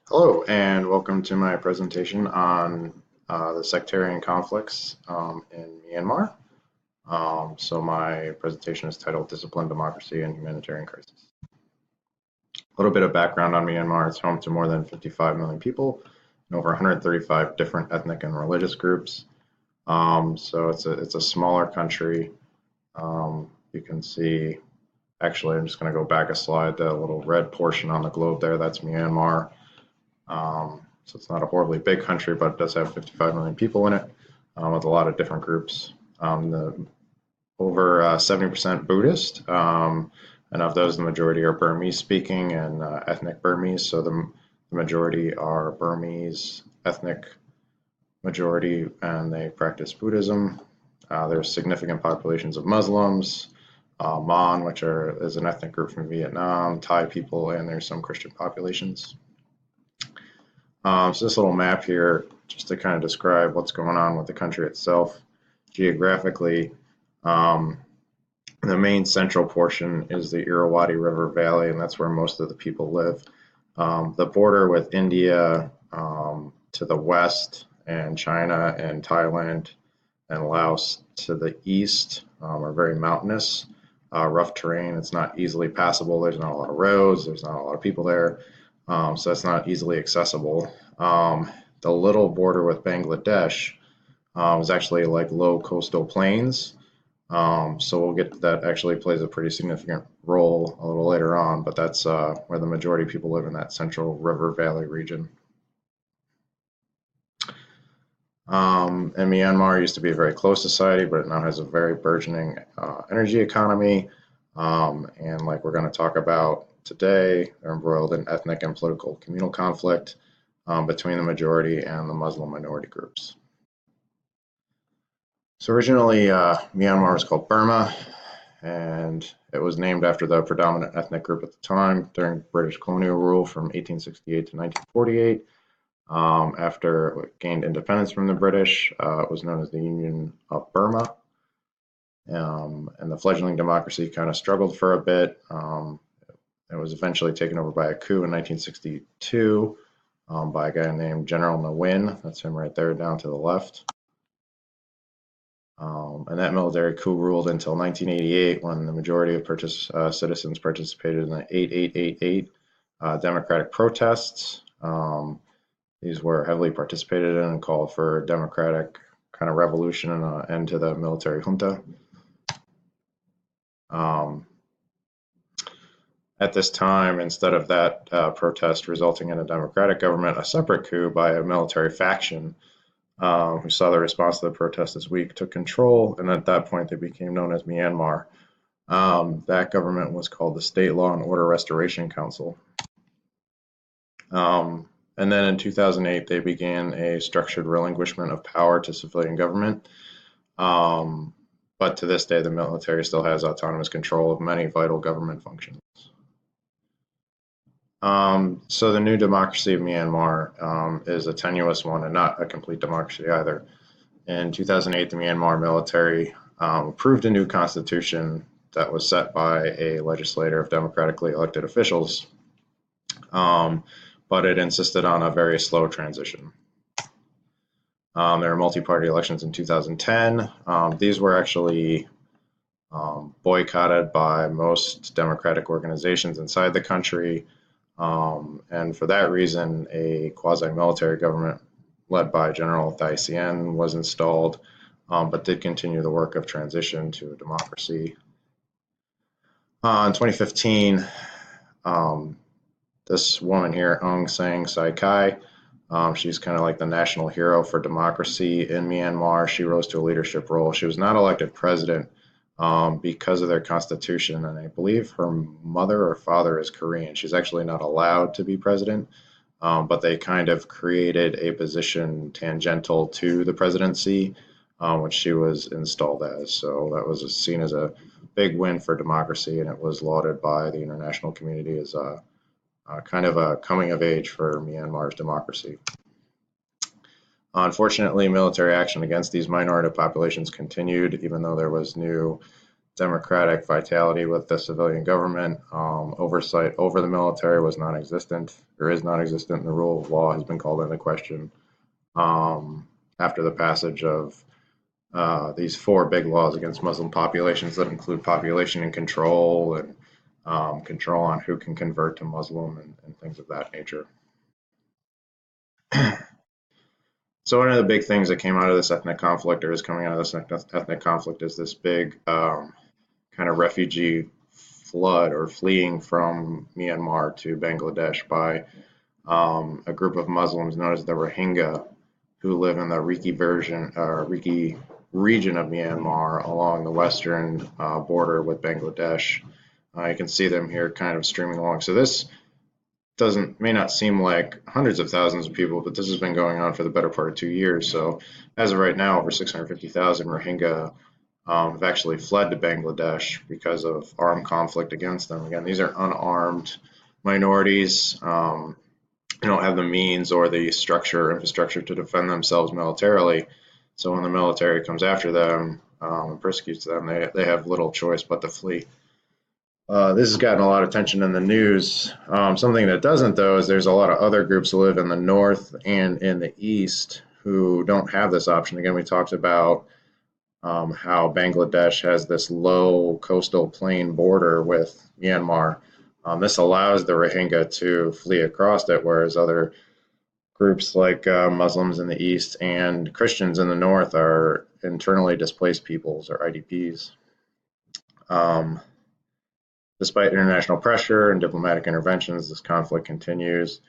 Hello, and welcome to my presentation on the sectarian conflicts in Myanmar. So my presentation is titled Discipline, Democracy, and Humanitarian Crisis. A little bit of background on Myanmar. It's home to more than 55 million people and over 135 different ethnic and religious groups. So it's a smaller country. You can see, actually, I'm just going to go back a slide, the little red portion on the globe there, that's Myanmar. So it's not a horribly big country, but it does have 55 million people in it, with a lot of different groups. Over 70% Buddhist, and of those, the majority are Burmese speaking and ethnic Burmese. So the majority are Burmese ethnic majority, and they practice Buddhism. There's significant populations of Muslims, Mon, which is an ethnic group from Vietnam, Thai people, and there's some Christian populations. So this little map here, just to kind of describe what's going on with the country itself. Geographically, the main central portion is the Irrawaddy River Valley, and that's where most of the people live. The border with India to the west, and China and Thailand and Laos to the east are very mountainous, rough terrain. It's not easily passable. There's not a lot of roads. There's not a lot of people there. So that's not easily accessible. The little border with Bangladesh is actually like low coastal plains. So we'll get that actually plays a pretty significant role a little later on, but that's where the majority of people live, in that central river valley region. And Myanmar used to be a very closed society, but it now has a very burgeoning energy economy. And like we're going to talk about today, they're embroiled in ethnic and political communal conflict between the majority and the Muslim minority groups. So originally, Myanmar was called Burma, and it was named after the predominant ethnic group at the time during British colonial rule from 1868 to 1948. After it gained independence from the British, it was known as the Union of Burma. And the fledgling democracy kind of struggled for a bit. It was eventually taken over by a coup in 1962 by a guy named General Ne Win. That's him right there down to the left. And that military coup ruled until 1988, when the majority of citizens participated in the 8888 democratic protests. These were heavily participated in and called for a democratic kind of revolution and an end to the military junta. At this time, instead of that protest resulting in a democratic government, a separate coup by a military faction who saw the response to the protest as weak took control, and at that point they became known as Myanmar. That government was called the State Law and Order Restoration Council. And then in 2008, they began a structured relinquishment of power to civilian government. But to this day, the military still has autonomous control of many vital government functions. So the new democracy of Myanmar is a tenuous one and not a complete democracy either. In 2008, the Myanmar military approved a new constitution that was set by a legislature of democratically elected officials, but it insisted on a very slow transition. There were multi-party elections in 2010. These were actually boycotted by most democratic organizations inside the country. And for that reason, a quasi-military government led by General Thai Sien was installed, but did continue the work of transition to a democracy. In 2015, this woman here, Aung San Suu Kyi, she's kind of like the national hero for democracy in Myanmar. She rose to a leadership role. She was not elected president because of their constitution, and I believe her mother or father is Korean. She's actually not allowed to be president, but they kind of created a position tangential to the presidency, which she was installed as. So that was seen as a big win for democracy, and it was lauded by the international community as a kind of a coming of age for Myanmar's democracy. Unfortunately, military action against these minority populations continued, even though there was new democratic vitality with the civilian government. Oversight over the military was non-existent or is non-existent, and the rule of law has been called into question after the passage of these four big laws against Muslim populations that include population and control and control on who can convert to Muslim and things of that nature. So one of the big things that came out of this ethnic conflict, or is coming out of this ethnic conflict, is this big kind of refugee flood or fleeing from Myanmar to Bangladesh by a group of Muslims known as the Rohingya, who live in the Riki region of Myanmar along the western border with Bangladesh. You can see them here kind of streaming along. So this may not seem like hundreds of thousands of people, but this has been going on for the better part of 2 years. So as of right now, over 650,000 Rohingya have actually fled to Bangladesh because of armed conflict against them. Again, these are unarmed minorities. They don't have the means or the infrastructure to defend themselves militarily. So when the military comes after them and persecutes them, they have little choice but to flee. This has gotten a lot of attention in the news. Something that doesn't, though, is there's a lot of other groups who live in the north and in the east who don't have this option. Again, we talked about how Bangladesh has this low coastal plain border with Myanmar. This allows the Rohingya to flee across it, whereas other groups like Muslims in the east and Christians in the north are internally displaced peoples or IDPs. Despite international pressure and diplomatic interventions, this conflict continues.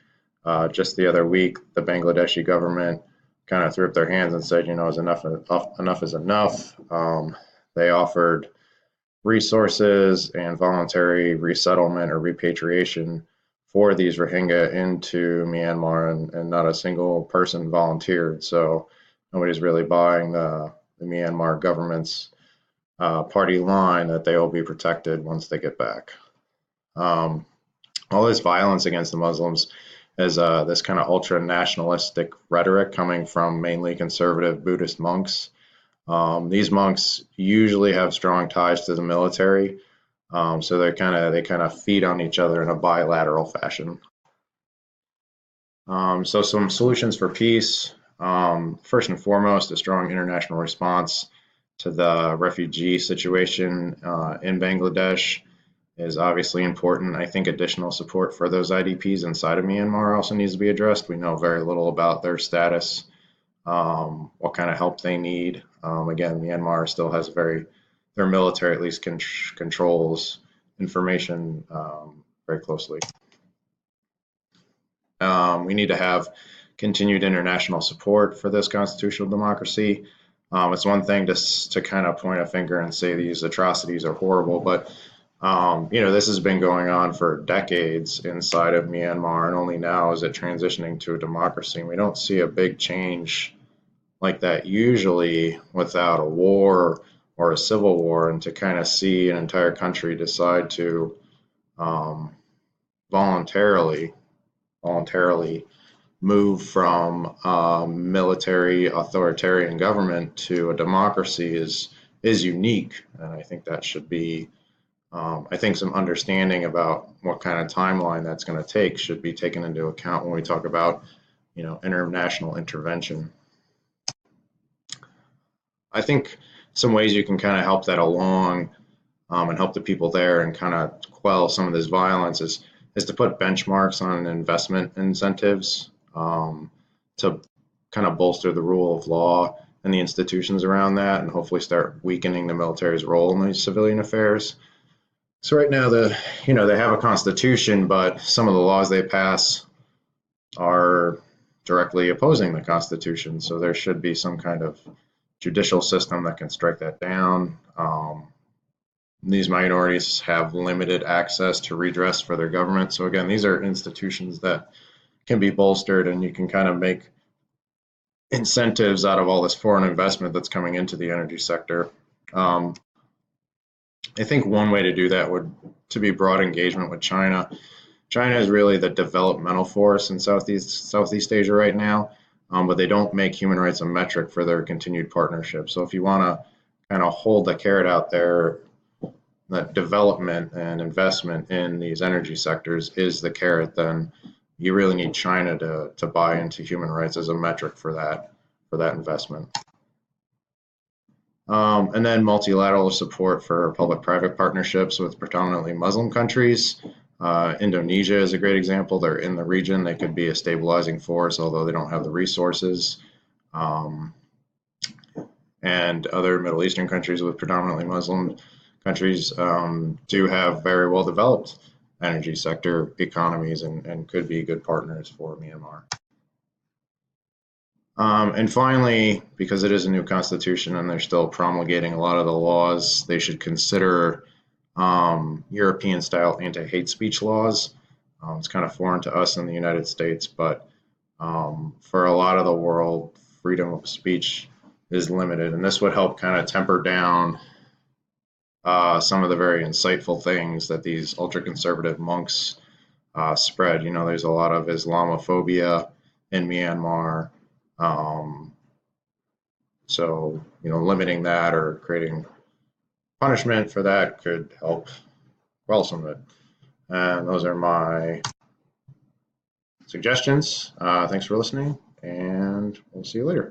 Just the other week, the Bangladeshi government kind of threw up their hands and said, enough is enough. They offered resources and voluntary resettlement or repatriation for these Rohingya into Myanmar, and not a single person volunteered. So nobody's really buying the Myanmar government's party line that they will be protected once they get back. All this violence against the Muslims is this kind of ultra-nationalistic rhetoric coming from mainly conservative Buddhist monks. These monks usually have strong ties to the military, so they kind of feed on each other in a bilateral fashion. So some solutions for peace. First and foremost, a strong international response to the refugee situation in Bangladesh is obviously important. I think additional support for those IDPs inside of Myanmar also needs to be addressed. We know very little about their status, what kind of help they need. Again, Myanmar still has their military at least controls information very closely. We need to have continued international support for this constitutional democracy. It's one thing to kind of point a finger and say these atrocities are horrible, but this has been going on for decades inside of Myanmar, and only now is it transitioning to a democracy. And we don't see a big change like that usually without a war or a civil war, and to kind of see an entire country decide to voluntarily move from military authoritarian government to a democracy is unique, and I think that should be I think some understanding about what kind of timeline that's going to take should be taken into account when we talk about international intervention. I think some ways you can kind of help that along and help the people there and kind of quell some of this violence is to put benchmarks on investment incentives to kind of bolster the rule of law and the institutions around that, and hopefully start weakening the military's role in these civilian affairs. So right now, they have a constitution, but some of the laws they pass are directly opposing the constitution. So there should be some kind of judicial system that can strike that down. These minorities have limited access to redress for their government. So again, these are institutions that can be bolstered, and you can kind of make incentives out of all this foreign investment that's coming into the energy sector. I think one way to do that would to be broad engagement with China. China is really the developmental force in Southeast Asia right now, but they don't make human rights a metric for their continued partnership. So if you want to kind of hold the carrot out there that development and investment in these energy sectors is the carrot, then you really need China to buy into human rights as a metric for that investment. And then multilateral support for public-private partnerships with predominantly Muslim countries. Indonesia is a great example. They're in the region. They could be a stabilizing force, although they don't have the resources. And other Middle Eastern countries with predominantly Muslim countries do have very well-developed energy sector economies and could be good partners for Myanmar. And finally, because it is a new constitution and they're still promulgating a lot of the laws, they should consider European-style anti-hate speech laws. It's kind of foreign to us in the United States, but for a lot of the world, freedom of speech is limited, and this would help kind of temper down some of the very insightful things that these ultra-conservative monks spread. You know, there's a lot of Islamophobia in Myanmar. So, you know, limiting that or creating punishment for that could help quell some of it. And those are my suggestions. Thanks for listening, and we'll see you later.